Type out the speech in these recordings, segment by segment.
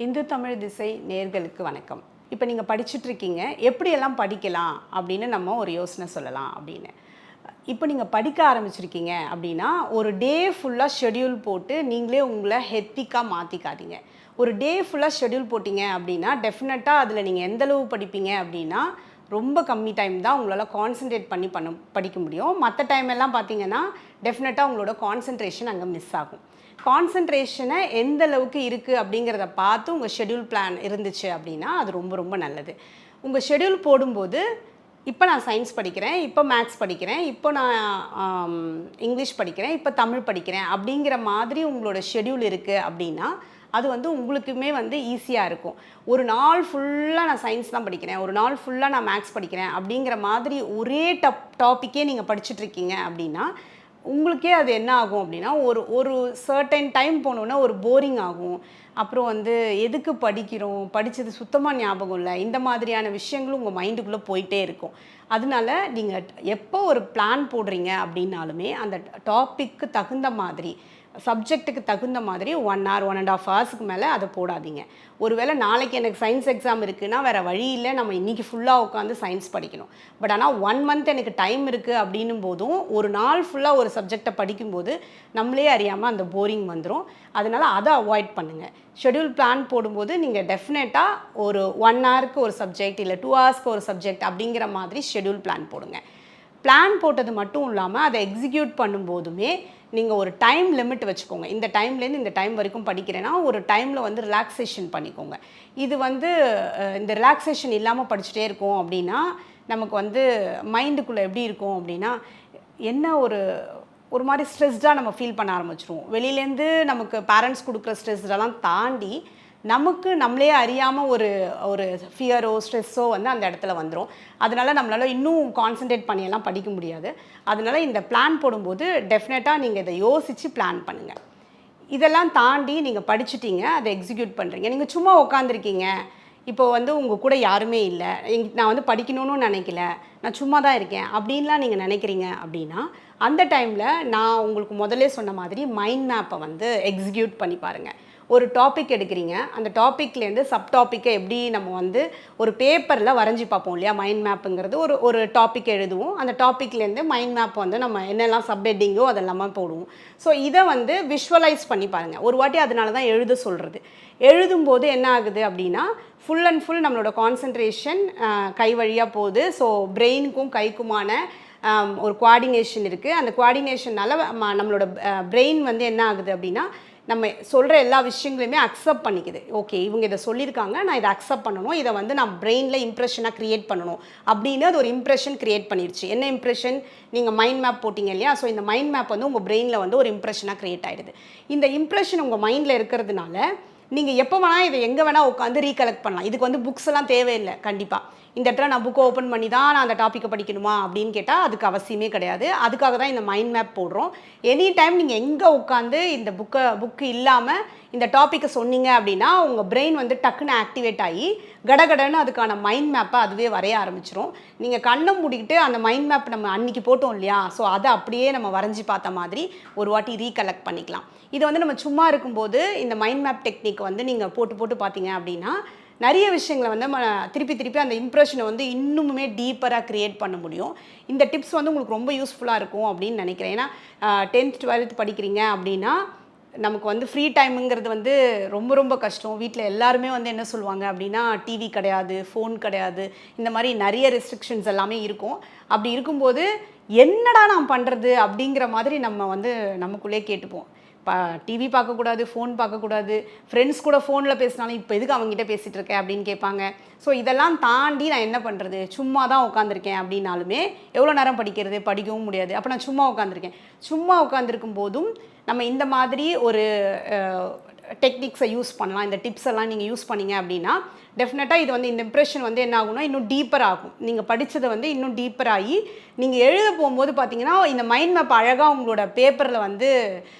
இந்து தமிழ் திசை நேர்களுக்கு வணக்கம். இப்போ நீங்கள் படிச்சுட்ருக்கீங்க, எப்படியெல்லாம் படிக்கலாம் அப்படின்னு நம்ம ஒரு யோசனை சொல்லலாம் அப்படின்னு. இப்போ நீங்கள் படிக்க ஆரம்பிச்சிருக்கீங்க அப்படின்னா ஒரு டே ஃபுல்லாக ஷெட்யூல் போட்டு நீங்களே உங்களை ஹெத்திக்காக மாற்றிக்காதீங்க. ஒரு டே ஃபுல்லாக ஷெட்யூல் போட்டிங்க அப்படின்னா டெஃபினட்டாக அதில் நீங்கள் எந்தளவு படிப்பீங்க அப்படின்னா ரொம்ப கம்மி டைம் தான் உங்களால் கான்சன்ட்ரேட் பண்ணி படிக்க முடியும். மற்ற டைம் எல்லாம் பார்த்தீங்கன்னா டெஃபினட்டாக உங்களோட கான்சன்ட்ரேஷன் அங்கே மிஸ் ஆகும். கான்சன்ட்ரேஷனை எந்த அளவுக்கு இருக்குது அப்படிங்கிறத பார்த்து உங்கள் ஷெட்யூல் பிளான் இருந்துச்சு அப்படின்னா அது ரொம்ப ரொம்ப நல்லது. உங்கள் ஷெட்யூல் போடும்போது இப்போ நான் சயின்ஸ் படிக்கிறேன், இப்போ மேத்ஸ் படிக்கிறேன், இப்போ நான் இங்கிலீஷ் படிக்கிறேன், இப்போ தமிழ் படிக்கிறேன் அப்படிங்கிற மாதிரி உங்களோட ஷெட்யூல் இருக்குது அப்படின்னா அது உங்களுக்குமே ஈஸியாக இருக்கும். ஒரு நாள் ஃபுல்லாக நான் சயின்ஸ் தான் படிக்கிறேன், ஒரு நாள் ஃபுல்லாக நான் மேத்ஸ் படிக்கிறேன் அப்படிங்கிற மாதிரி ஒரே டாப்பிக்கே நீங்கள் படிச்சுட்ருக்கீங்க அப்படின்னா உங்களுக்கே அது என்ன ஆகும் அப்படின்னா ஒரு சர்டன் டைம் போனோன்னா ஒரு போரிங் ஆகும். அப்புறம் எதுக்கு படிக்கிறோம், படித்தது சுத்தமாக ஞாபகம் இல்லை, இந்த மாதிரியான விஷயங்களும் உங்கள் மைண்டுக்குள்ளே போயிட்டே இருக்கும். அதனால நீங்கள் எப்போ ஒரு பிளான் போடுறீங்க அப்படின்னாலுமே அந்த டாப்பிக்கு தகுந்த மாதிரி சப்ஜெக்ட்டுக்கு தகுந்த மாதிரி 1 hour 1.5 hours மேலே அதை போடாதீங்க. ஒருவேளை நாளைக்கு எனக்கு சயின்ஸ் எக்ஸாம் இருக்குன்னா வேறு வழி இல்லை, நம்ம இன்றைக்கி ஃபுல்லாக உட்காந்து சயின்ஸ் படிக்கணும். பட் ஆனால் 1 month எனக்கு டைம் இருக்குது அப்படின்னும் போதும் ஒரு நாள் ஃபுல்லாக ஒரு சப்ஜெக்டை படிக்கும்போது நம்மளே அறியாமல் அந்த போரிங் வந்துடும். அதனால் அதை அவாய்ட் பண்ணுங்கள். ஷெட்யூல் பிளான் போடும்போது நீங்கள் டெஃபினட்டாக ஒரு 1 hourக்கு ஒரு சப்ஜெக்ட் இல்லை 2 hoursக்கு ஒரு சப்ஜெக்ட் அப்படிங்கிற மாதிரி ஷெட்யூல் பிளான் போடுங்க. பிளான் போட்டது மட்டும் இல்லாமல் அதை எக்ஸிக்யூட் பண்ணும்போதுமே நீங்கள் ஒரு டைம் லிமிட் வச்சுக்கோங்க. இந்த டைம்லேருந்து இந்த டைம் வரைக்கும் படிக்கிறேன்னா ஒரு டைமில் ரிலாக்ஸேஷன் பண்ணிக்கோங்க. இது இந்த ரிலாக்ஸேஷன் இல்லாமல் படிச்சுட்டே இருக்கோம் அப்படின்னா நமக்கு மைண்டுக்குள்ளே எப்படி இருக்கும் அப்படின்னா என்ன ஒரு மாதிரி ஸ்ட்ரெஸ்டாக நம்ம ஃபீல் பண்ண ஆரம்பிச்சிருவோம். வெளியிலேருந்து நமக்கு பேரண்ட்ஸ் கொடுக்குற ஸ்ட்ரெஸ்டெல்லாம் தாண்டி நமக்கு நம்மளே அறியாமல் ஒரு ஃபியரோ ஸ்ட்ரெஸ்ஸோ அந்த இடத்துல வந்துடும். அதனால் நம்மளால் இன்னும் கான்சன்ட்ரேட் பண்ணியெல்லாம் படிக்க முடியாது. அதனால் இந்த பிளான் போடும்போது டெஃபினட்டாக நீங்கள் இதை யோசித்து பிளான் பண்ணுங்கள். இதெல்லாம் தாண்டி நீங்கள் படிச்சுட்டீங்க, அதை எக்ஸிக்யூட் பண்ணுறீங்க. நீங்கள் சும்மா உட்காந்துருக்கீங்க, இப்போது உங்கள் கூட யாருமே இல்லை, நான் படிக்கணும்னு நினைக்கல, நான் சும்மா தான் இருக்கேன் அப்படின்லாம் நீங்கள் நினைக்கிறீங்க அப்படின்னா அந்த டைமில் நான் உங்களுக்கு முதல்ல சொன்ன மாதிரி மைண்ட் மேப்பை எக்ஸிக்யூட் பண்ணி பாருங்கள். ஒரு டாபிக் எடுக்கிறீங்க, அந்த டாப்பிக்லேருந்து சப் டாப்பிக்கை எப்படி நம்ம ஒரு பேப்பரில் வரைஞ்சி பார்ப்போம் இல்லையா. மைண்ட் மேப்புங்கிறது ஒரு டாபிக் எழுதுவோம், அந்த டாப்பிக்லேருந்து மைண்ட் மேப் நம்ம என்னெல்லாம் சப் ஹெட்டிங்கோ அதெல்லாமல் போடுவோம். ஸோ இதை விஷுவலைஸ் பண்ணி பாருங்கள். ஒரு வாட்டி அதனால தான் எழுத சொல்கிறது. எழுதும்போது என்ன ஆகுது அப்படின்னா ஃபுல் அண்ட் ஃபுல் நம்மளோட கான்சன்ட்ரேஷன் கை வழியாக போகுது. ஸோ பிரெயினுக்கும் கைக்குமான ஒரு கோஆர்டினேஷன் இருக்குது. அந்த கோஆர்டினேஷனால் நம்மளோட பிரெயின் என்ன ஆகுது அப்படின்னா நம்ம சொல்கிற எல்லா விஷயங்களையுமே அக்செப்ட் பண்ணிக்குது. ஓகே, இவங்க இதை சொல்லியிருக்காங்க, நான் இதை அக்செப்ட் பண்ணணும், இதை நான் பிரெயினில் இம்ப்ரெஷனாக க்ரியேட் பண்ணணும் அப்படின்னு அது ஒரு இம்ப்ரெஷன் க்ரியேட் பண்ணிடுச்சு. என்ன இம்ப்ரெஷன்? நீங்கள் மைண்ட் மேப் போட்டிங்க இல்லையா. ஸோ இந்த மைண்ட் மேப் உங்கள் பிரெயினில் ஒரு இம்ப்ரெஷனாக க்ரியேட் ஆகிடுது. இந்த இம்ப்ரெஷன் உங்கள் மைண்டில் இருக்கிறதுனால நீங்கள் எப்போ வேணால் இதை எங்கே வேணால் உட்காந்து ரீகலெக்ட் பண்ணலாம். இதுக்கு புக்ஸ் எல்லாம் தேவையில்லை. கண்டிப்பாக இந்த இடத்துல நான் புக்கை ஓப்பன் பண்ணி தான் நான் அந்த டாப்பிக்கை படிக்கணுமா அப்படின்னு கேட்டால் அதுக்கு அவசியமே கிடையாது. அதுக்காக தான் இந்த மைண்ட் மேப் போடுறோம். எனி டைம் நீங்கள் எங்கே உட்காந்து இந்த புக்கு இல்லாமல் இந்த டாப்பிக்கை சொன்னீங்க அப்படின்னா உங்கள் பிரெயின் டக்குன்னு ஆக்டிவேட் ஆகி கடகடன்னு அதுக்கான மைண்ட் மேப்பை அதுவே வரைய ஆரம்பிச்சிடும். நீங்கள் கண்ணை மூடிக்கிட்டு அந்த மைண்ட் மேப் நம்ம அன்றைக்கி போட்டோம் இல்லையா, ஸோ அதை அப்படியே நம்ம வரைஞ்சி பார்த்த மாதிரி ஒரு வாட்டி ரீகலெக்ட் பண்ணிக்கலாம். இதை நம்ம சும்மா இருக்கும்போது இந்த மைண்ட் மேப் டெக்னிக் நீங்கள் போட்டு பார்த்தீங்க அப்படின்னா நிறைய விஷயங்களை நம்ம திருப்பி அந்த இம்ப்ரெஷனை இன்னுமே டீப்பராக க்ரியேட் பண்ண முடியும். இந்த டிப்ஸ் உங்களுக்கு ரொம்ப யூஸ்ஃபுல்லாக இருக்கும் அப்படின்னு நினைக்கிறேன். ஏன்னா 10th 12th படிக்கிறீங்க அப்படின்னா நமக்கு ஃப்ரீ டைமுங்கிறது ரொம்ப ரொம்ப கஷ்டம். வீட்டில் எல்லாருமே என்ன சொல்லுவாங்க அப்படின்னா டிவி கிடையாது, ஃபோன் கிடையாது, இந்த மாதிரி நிறைய ரெஸ்ட்ரிக்ஷன்ஸ் எல்லாமே இருக்கும். அப்படி இருக்கும்போது என்னடா நான் பண்ணுறது அப்படிங்கிற மாதிரி நம்ம நமக்குள்ளே கேட்டுப்போம். டிவி பார்க்கக்கூடாது, ஃபோன் பார்க்கக்கூடாது, ஃப்ரெண்ட்ஸ் கூட ஃபோனில் பேசினாலும் இப்போ எதுக்கு அவங்ககிட்ட பேசிகிட்டு இருக்கேன் அப்படின்னு கேட்பாங்க. ஸோ இதெல்லாம் தாண்டி நான் என்ன பண்ணுறது, சும்மா தான் உட்காந்துருக்கேன் அப்படின்னாலுமே எவ்வளோ நேரம் படிக்கிறது, படிக்கவும் முடியாது. அப்போ நான் சும்மா உட்காந்துருக்கேன். சும்மா உட்காந்துருக்கும் போதும் நம்ம இந்த மாதிரி ஒரு டெக்னிக்ஸை யூஸ் பண்ணலாம். இந்த டிப்ஸ் எல்லாம் நீங்கள் யூஸ் பண்ணிங்க அப்படின்னா டெஃபினட்டாக இது வந்து இந்த இம்ப்ரெஷன் வந்து என்ன ஆகும்னா இன்னும் டீப்பர் ஆகும். நீங்கள் படித்ததை வந்து இன்னும் டீப்பர் ஆகி நீங்கள் எழுத போகும்போது பார்த்தீங்கன்னா இந்த மைண்ட் மேப் அழகாக உங்களோட பேப்பரில் வந்து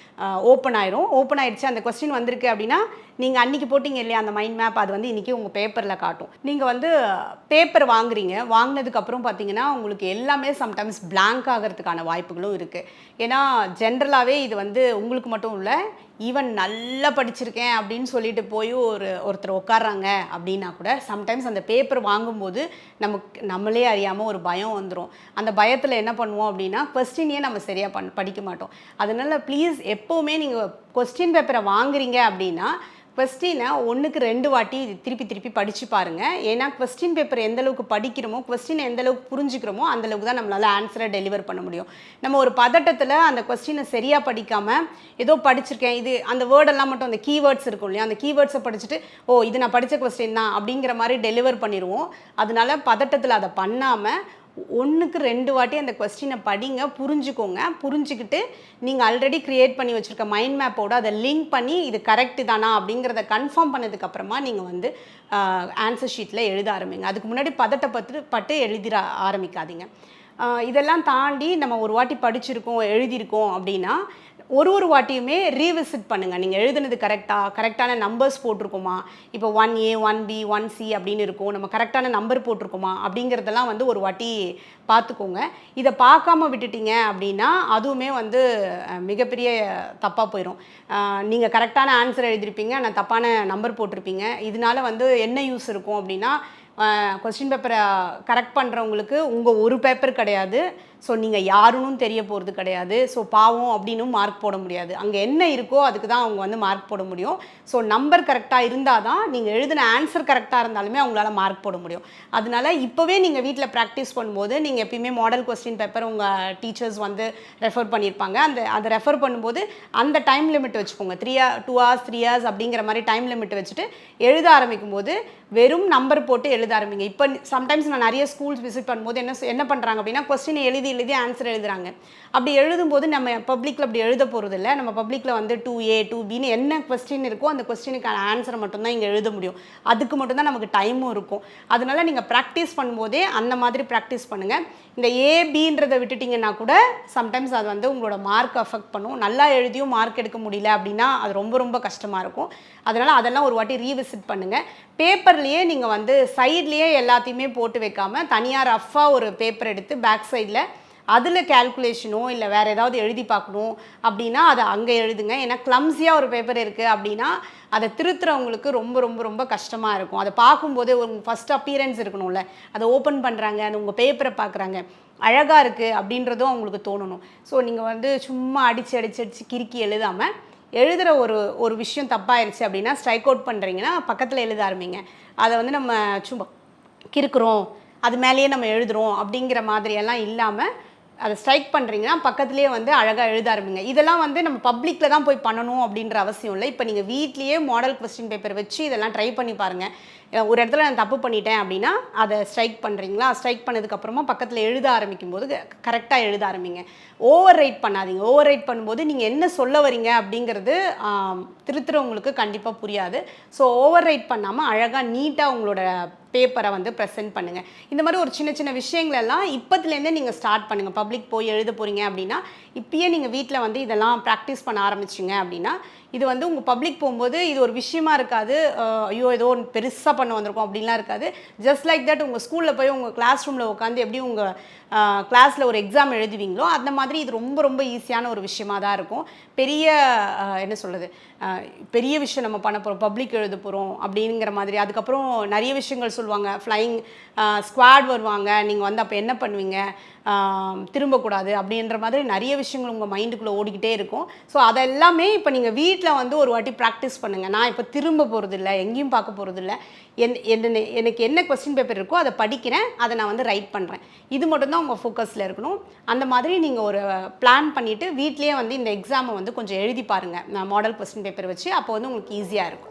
ஓப்பன் ஆயிரும். ஓப்பன் ஆயிடுச்சு, அந்த கொஸ்டின் வந்திருக்கு அப்படின்னா நீங்கள் அன்றைக்கி போட்டிங்க இல்லையா அந்த மைண்ட் மேப், அது வந்து இன்றைக்கி உங்கள் பேப்பரில் காட்டும். நீங்கள் வந்து பேப்பர் வாங்குறீங்க, வாங்கினதுக்கப்புறம் பார்த்தீங்கன்னா உங்களுக்கு எல்லாமே சம்டைம்ஸ் பிளாங்க் ஆகிறதுக்கான வாய்ப்புகளும் இருக்குது. ஏன்னா ஜென்ரலாகவே இது வந்து உங்களுக்கு மட்டும் இல்லை, ஈவன் நல்லா படிச்சிருக்கேன் அப்படின்னு சொல்லிட்டு போய் ஒருத்தர் உட்காடுறாங்க அப்படின்னா கூட சம்டைம்ஸ் அந்த பேப்பர் வாங்கும்போது நம்மளே அறியாமல் ஒரு பயம் வந்துடும். அந்த பயத்தில் என்ன பண்ணுவோம் அப்படின்னா கொஸ்டினையே நம்ம சரியாக படிக்க மாட்டோம். அதனால் ப்ளீஸ் எப்போவுமே நீங்கள் கொஸ்டின் பேப்பரை வாங்குறீங்க அப்படின்னா கொஸ்டினை 1க்கு 2 வாட்டி திருப்பி திருப்பி படித்து பாருங்கள். ஏன்னா கொஸ்டின் பேப்பர் எந்தளவுக்கு படிக்கிறோமோ, கொஸ்டினை எந்தளவுக்கு புரிஞ்சுக்கிறோமோ அந்தளவுக்கு தான் நம்மளால் ஆன்சரை டெலிவர் பண்ண முடியும். நம்ம ஒரு பதட்டத்தில் அந்த கொஸ்டினை சரியாக படிக்காமல் ஏதோ படிச்சிருக்கேன், இது அந்த வேர்டெல்லாம் மட்டும் அந்த கீவேர்ட்ஸ் இருக்கும் இல்லையா, அந்த கீவேர்ட்ஸை படிச்சுட்டு இது நான் படித்த கொஸ்டின் தான் அப்படிங்கிற மாதிரி டெலிவர் பண்ணிடுவோம். அதனால பதட்டத்தில் அதை பண்ணாமல் 1க்கு 2 வாட்டி அந்த கொஸ்டினை படிங்க, புரிஞ்சுக்கோங்க. புரிஞ்சுக்கிட்டு நீங்கள் ஆல்ரெடி க்ரியேட் பண்ணி வச்சுருக்க மைண்ட் மேப்போடு அதை லிங்க் பண்ணி இது கரெக்டு தானா அப்படிங்கிறத கன்ஃபார்ம் பண்ணதுக்கப்புறமா நீங்கள் வந்து ஆன்சர் ஷீட்டில் எழுத ஆரம்பிங்க. அதுக்கு முன்னாடி பட்டு எழுதிட ஆரம்பிக்காதீங்க. இதெல்லாம் தாண்டி நம்ம ஒரு வாட்டி படிச்சிருக்கோம், எழுதியிருக்கோம் அப்படின்னா ஒரு வாட்டியுமே ரீவிசிட் பண்ணுங்கள். நீங்கள் எழுதுனது கரெக்டான நம்பர்ஸ் போட்டிருக்கோமா, இப்போ 1A 1B 1C அப்படின்னு இருக்கும், நம்ம கரெக்டான நம்பர் போட்டிருக்கோமா அப்படிங்கிறதெல்லாம் வந்து ஒரு வாட்டி பார்த்துக்கோங்க. இதை பார்க்காம விட்டுட்டீங்க அப்படின்னா அதுவுமே வந்து மிகப்பெரிய தப்பாக போயிடும். நீங்கள் கரெக்டான ஆன்சர் எழுதியிருப்பீங்க, ஆனால் தப்பான நம்பர் போட்டிருப்பீங்க. இதனால வந்து என்ன யூஸ் இருக்கும் அப்படின்னா கொஸ்டின் பேப்பரை கரெக்ட் பண்ணுறவங்களுக்கு உங்கள் ஒரு பேப்பர் கிடையாது, ஸோ நீங்கள் யாருன்னு தெரிய போகிறது கிடையாது. ஸோ பாவம் அப்படின்னும் மார்க் போட முடியாது. அங்கே என்ன இருக்கோ அதுக்கு தான் அவங்க வந்து மார்க் போட முடியும். ஸோ நம்பர் கரெக்டாக இருந்தால் தான் நீங்கள் எழுதின ஆன்சர் கரெக்டாக இருந்தாலுமே அவங்களால மார்க் போட முடியும். அதனால இப்போவே நீங்கள் வீட்டில் ப்ராக்டிஸ் பண்ணும்போது நீங்கள் எப்பயுமே மாடல் கொஸ்டின் பேப்பர் உங்கள் டீச்சர்ஸ் வந்து ரெஃபர் பண்ணியிருப்பாங்க. அதை ரெஃபர் பண்ணும்போது அந்த டைம் லிமிட் வச்சுக்கோங்க. 2 hours 3 hours அப்படிங்கிற மாதிரி டைம் லிமிட் வச்சுட்டு எழுத ஆரம்பிக்கும் போது வெறும் நம்பர் போட்டு எழுத ஆரம்பிங்க. இப்போ சம்டைம்ஸ் நான் நிறைய ஸ்கூல்ஸ் விசிட் பண்ணும்போது என்ன பண்ணுறாங்க அப்படின்னா கொஸ்டினை எழுதி ஆன்சர் எழுதுறாங்க. அப்படி எழுதும்போது நம்ம பப்ளிக்கில் அப்படி எழுத போகிறது இல்லை. நம்ம பப்ளிக்கில் வந்து 2A 2Bன்னு என்ன கொஸ்டின் இருக்கோ அந்த கொஸ்டினுக்கான ஆன்சரை மட்டும்தான் இங்கே எழுத முடியும். அதுக்கு மட்டும்தான் நமக்கு டைமும் இருக்கும். அதனால நீங்கள் ப்ராக்டிஸ் பண்ணும்போதே அந்த மாதிரி ப்ராக்டிஸ் பண்ணுங்கள். இந்த ஏபின்றதை விட்டுட்டிங்கன்னா கூட சம்டைம்ஸ் அது வந்து உங்களோட மார்க் அஃபெக்ட் பண்ணும். நல்லா எழுதியும் மார்க் எடுக்க முடியல அப்படின்னா அது ரொம்ப ரொம்ப கஷ்டமாக இருக்கும். அதனால் அதெல்லாம் ஒரு வாட்டி ரீவிசிட் பண்ணுங்கள். பேப்பர்லேயே நீங்கள் வந்து சைட்லேயே எல்லாத்தையுமே போட்டு வைக்காமல் தனியாக ரஃப்பாக ஒரு பேப்பர் எடுத்து பேக் சைடில் அதில் கேல்குலேஷனோ இல்லை வேறு ஏதாவது எழுதி பார்க்கணும் அப்படின்னா அதை அங்கே எழுதுங்க. ஏன்னா கிளம்ஸியாக ஒரு பேப்பர் இருக்குது அப்படின்னா அதை திருத்துறவங்களுக்கு ரொம்ப ரொம்ப ரொம்ப கஷ்டமாக இருக்கும். அதை பார்க்கும்போதே ஒரு ஃபஸ்ட் அப்பியரன்ஸ் இருக்கணும்ல, அதை ஓப்பன் பண்ணுறாங்க, அது உங்கள் பேப்பரை பார்க்குறாங்க, அழகாக இருக்குது அப்படின்றதும் அவங்களுக்கு தோணணும். ஸோ நீங்கள் வந்து சும்மா அடித்து கிறுக்கி எழுதாமல் எழுதுகிற ஒரு விஷயம் தப்பாயிருச்சு அப்படின்னா ஸ்ட்ரைக் அவுட் பண்ணுறீங்கன்னா பக்கத்தில் எழுத ஆரம்பிங்க. அதை வந்து நம்ம சும்மா கிறுக்குறோம் அது மேலேயே நம்ம எழுதுகிறோம் அப்படிங்கிற மாதிரியெல்லாம் இல்லாமல் அதை ஸ்ட்ரைக் பண்ணுறீங்கன்னா பக்கத்துலேயே வந்து அழகாக எழுத ஆரம்பிங்க. இதெல்லாம் வந்து நம்ம பப்ளிக்கில் தான் போய் பண்ணணும் அப்படின்ற அவசியம் இல்லை. இப்போ நீங்கள் வீட்லேயே மாடல் கொஸ்டின் பேப்பர் வச்சு இதெல்லாம் ட்ரை பண்ணி பாருங்கள். ஒரு இடத்துல நான் தப்பு பண்ணிட்டேன் அப்படின்னா அதை ஸ்ட்ரைக் பண்ணுறீங்களா, ஸ்ட்ரைக் பண்ணதுக்கப்புறமா பக்கத்தில் எழுத ஆரம்பிக்கும் போது கரெக்டாக எழுத ஆரம்பிங்க. ஓவர் ரைட் பண்ணாதீங்க. ஓவர் ரைட் பண்ணும்போது நீங்கள் என்ன சொல்ல வரீங்க அப்படிங்கிறது திருத்துறவங்களுக்கு கண்டிப்பாக புரியாது. ஸோ ஓவர் ரைட் பண்ணாமல் அழகாக நீட்டாக உங்களோட பேப்பரை வந்து ப்ரெசென்ட் பண்ணுங்கள். இந்த மாதிரி ஒரு சின்ன சின்ன விஷயங்களெல்லாம் இப்போத்துலேருந்தே நீங்கள் ஸ்டார்ட் பண்ணுங்கள். பப்ளிக் போய் எழுத போகிறீங்க அப்படின்னா இப்பயே நீங்கள் வீட்டில் வந்து இதெல்லாம் ப்ராக்டிஸ் பண்ண ஆரம்பிச்சிங்க அப்படின்னா இது வந்து உங்கள் பப்ளிக் போகும்போது இது ஒரு விஷயமா இருக்காது. ஐயோ ஏதோ பெருசாக பண்ண வந்திருக்கோம் அப்படின்லாம் இருக்காது. ஜஸ்ட் லைக் தட் உங்கள் ஸ்கூலில் போய் உங்கள் கிளாஸ் ரூமில் உட்காந்து எப்படி உங்கள் கிளாஸில் ஒரு எக்ஸாம் எழுதுவீங்களோ அந்த மாதிரி இது ரொம்ப ரொம்ப ஈஸியான ஒரு விஷயமாக தான் இருக்கும். பெரிய என்ன சொல்கிறது, பெரிய விஷயம் நம்ம பண்ண போகிறோம், பப்ளிக் எழுத போகிறோம் அப்படிங்கிற மாதிரி. அதுக்கப்புறம் நிறைய விஷயங்கள் சொல்லுவாங்க, ஃப்ளைங் ஸ்குவாட் வருவாங்க, நீங்கள் வந்து அப்போ என்ன பண்ணுவீங்க, திரும்பக்கூடாது அப்படின்ற மாதிரி நிறைய விஷயங்கள் உங்கள் மைண்டுக்குள்ளே ஓடிக்கிட்டே இருக்கும். ஸோ அதெல்லாமே இப்போ நீங்கள் வீட்டில் வந்து ஒரு வாட்டி ப்ராக்டிஸ் பண்ணுங்கள். நான் இப்போ திரும்ப போகிறதில்ல, எங்கேயும் பார்க்க போகிறதில்ல, எனக்கு என்ன கொஸ்டின் பேப்பர் இருக்கோ அதை படிக்கிறேன், அதை நான் வந்து ரைட் பண்ணுறேன். இது மட்டும்தான் உங்கள் ஃபோக்கஸில் இருக்கணும். அந்த மாதிரி நீங்கள் ஒரு பிளான் பண்ணிவிட்டு வீட்லேயே வந்து இந்த எக்ஸாமை வந்து கொஞ்சம் எழுதி பாருங்கள் மாடல் கொஸ்டின் பேப்பர் வச்சு. அப்போ வந்து உங்களுக்கு ஈஸியாக இருக்கும்.